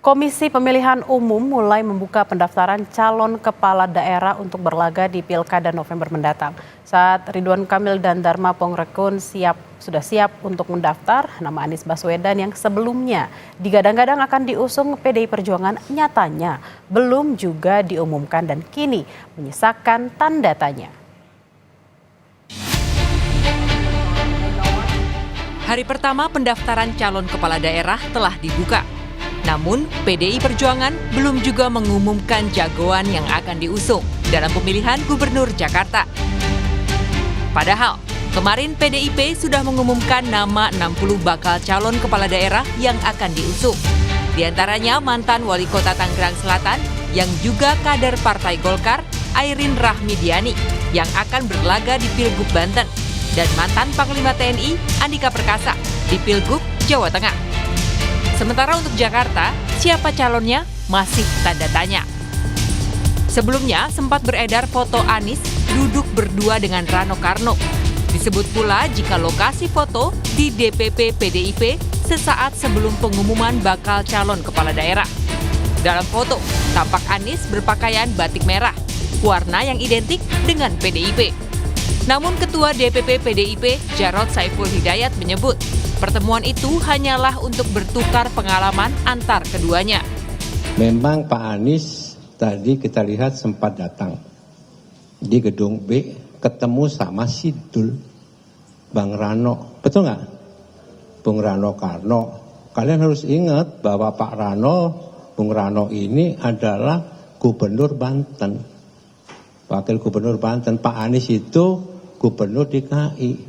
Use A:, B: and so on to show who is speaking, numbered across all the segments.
A: Komisi Pemilihan Umum mulai membuka pendaftaran calon kepala daerah untuk berlaga di Pilkada November mendatang. Saat Ridwan Kamil dan Dharma Pongrekun sudah siap untuk mendaftar, nama Anies Baswedan yang sebelumnya digadang-gadang akan diusung PDI Perjuangan nyatanya belum juga diumumkan dan kini menyisakan tanda tanya.
B: Hari pertama pendaftaran calon kepala daerah telah dibuka. Namun, PDI Perjuangan belum juga mengumumkan jagoan yang akan diusung dalam pemilihan Gubernur Jakarta. Padahal, kemarin PDIP sudah mengumumkan nama 60 bakal calon kepala daerah yang akan diusung. Di antaranya mantan Wali Kota Tangerang Selatan yang juga kader Partai Golkar, Airin Rahmidiani, yang akan berlaga di Pilgub Banten, dan mantan Panglima TNI, Andika Perkasa, di Pilgub Jawa Tengah. Sementara untuk Jakarta, siapa calonnya masih tanda tanya. Sebelumnya sempat beredar foto Anies duduk berdua dengan Rano Karno. Disebut pula jika lokasi foto di DPP PDIP sesaat sebelum pengumuman bakal calon kepala daerah. Dalam foto, tampak Anies berpakaian batik merah, warna yang identik dengan PDIP. Namun Ketua DPP PDIP, Jarod Saiful Hidayat menyebut, pertemuan itu hanyalah untuk bertukar pengalaman antar keduanya.
C: Memang Pak Anies tadi kita lihat sempat datang di gedung B, ketemu sama Sidul, Bang Rano. Betul nggak? Bung Rano Karno. Kalian harus ingat bahwa Pak Rano, Bung Rano ini adalah Gubernur Banten. Wakil Gubernur Banten. Pak Anies itu Gubernur DKI.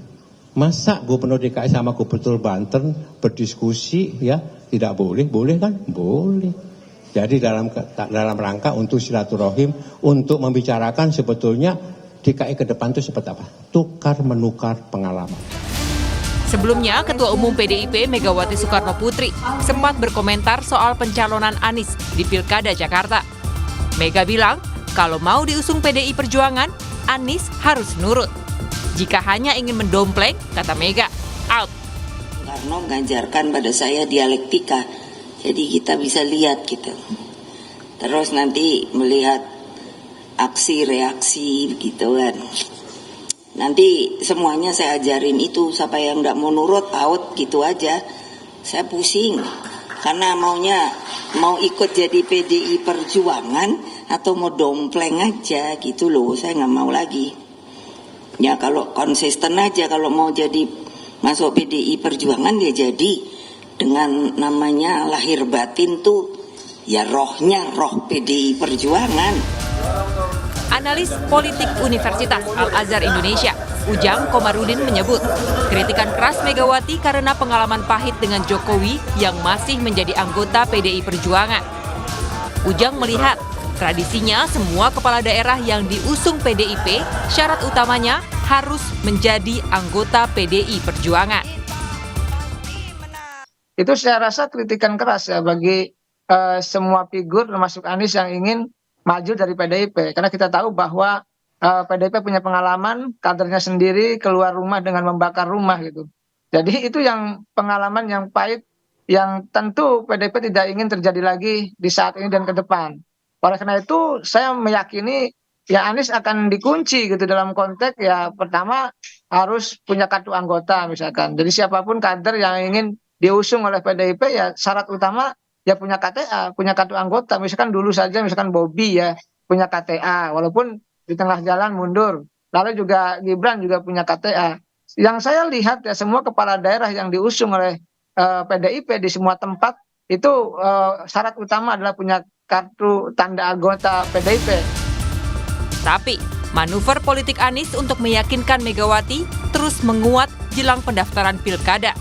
C: Masa Gubernur DKI sama Gubernur Banten berdiskusi ya tidak boleh? Boleh kan? Boleh. Jadi dalam rangka untuk silaturahim, untuk membicarakan sebetulnya DKI ke depan itu seperti apa? Tukar menukar pengalaman.
B: Sebelumnya, Ketua Umum PDIP Megawati Soekarno Putri sempat berkomentar soal pencalonan Anies di Pilkada Jakarta. Mega bilang, kalau mau diusung PDI Perjuangan, Anies harus nurut. Jika hanya ingin mendompleng, kata Mega, out.
D: Karno mengajarkan pada saya dialektika, jadi kita bisa lihat gitu. Terus nanti melihat aksi reaksi gitu kan. Nanti semuanya saya ajarin itu, siapa yang nggak mau nurut out gitu aja. Saya pusing karena mau ikut jadi PDI Perjuangan atau mau dompleng aja gitu loh, saya nggak mau lagi. Ya kalau konsisten aja, kalau mau jadi masuk PDI Perjuangan ya jadi dengan namanya lahir batin tuh ya rohnya roh PDI Perjuangan.
B: Analis politik Universitas Al-Azhar Indonesia, Ujang Komarudin menyebut kritikan keras Megawati karena pengalaman pahit dengan Jokowi yang masih menjadi anggota PDI Perjuangan. Ujang melihat tradisinya semua kepala daerah yang diusung PDIP, syarat utamanya harus menjadi anggota PDI Perjuangan.
E: Itu saya rasa kritikan keras ya bagi semua figur termasuk Anies yang ingin maju dari PDIP. Karena kita tahu bahwa PDIP punya pengalaman, kadernya sendiri keluar rumah dengan membakar rumah gitu. Jadi itu yang pengalaman yang pahit yang tentu PDIP tidak ingin terjadi lagi di saat ini dan ke depan. Oleh karena itu saya meyakini ya Anies akan dikunci gitu dalam konteks ya pertama harus punya kartu anggota misalkan. Jadi siapapun kader yang ingin diusung oleh PDIP ya syarat utama ya punya KTA, punya kartu anggota. Misalkan dulu saja misalkan Bobi ya punya KTA walaupun di tengah jalan mundur. Lalu juga Gibran juga punya KTA. Yang saya lihat ya semua kepala daerah yang diusung oleh PDIP di semua tempat itu syarat utama adalah punya kartu tanda anggota PDIP.
B: Tapi, manuver politik Anies untuk meyakinkan Megawati terus menguat jelang pendaftaran Pilkada.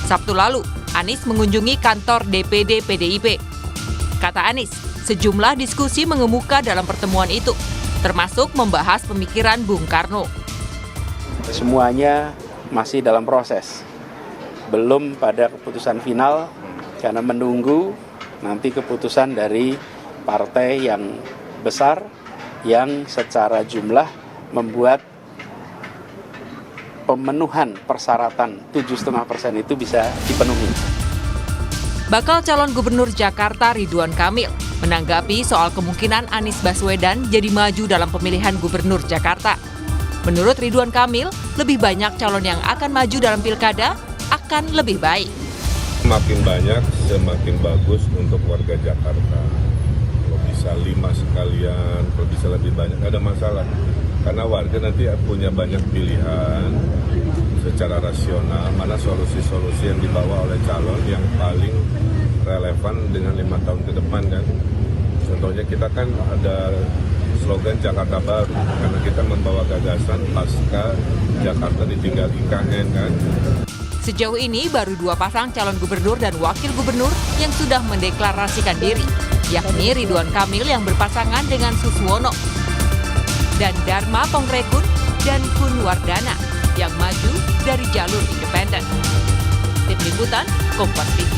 B: Sabtu lalu, Anies mengunjungi kantor DPD PDIP. Kata Anies, sejumlah diskusi mengemuka dalam pertemuan itu, termasuk membahas pemikiran Bung Karno.
F: Semuanya masih dalam proses, belum pada keputusan final karena menunggu nanti keputusan dari partai yang besar yang secara jumlah membuat pemenuhan persyaratan 7,5% itu bisa dipenuhi.
B: Bakal calon gubernur Jakarta Ridwan Kamil menanggapi soal kemungkinan Anies Baswedan jadi maju dalam pemilihan gubernur Jakarta. Menurut Ridwan Kamil, lebih banyak calon yang akan maju dalam pilkada akan lebih baik.
G: Semakin banyak, semakin bagus untuk warga Jakarta. Kalau bisa 5 sekalian, kalau bisa lebih banyak, nggak ada masalah. Karena warga nanti punya banyak pilihan secara rasional, mana solusi-solusi yang dibawa oleh calon yang paling relevan dengan 5 tahun ke depan kan. Contohnya kita kan ada slogan Jakarta Baru, karena kita membawa gagasan pasca Jakarta ditinggal IKN kan.
B: Sejauh ini baru 2 pasang calon gubernur dan wakil gubernur yang sudah mendeklarasikan diri, yakni Ridwan Kamil yang berpasangan dengan Suswono dan Dharma Pongrekun dan Kun Wardana yang maju dari jalur independen. Tim Liputan, Kompas TV.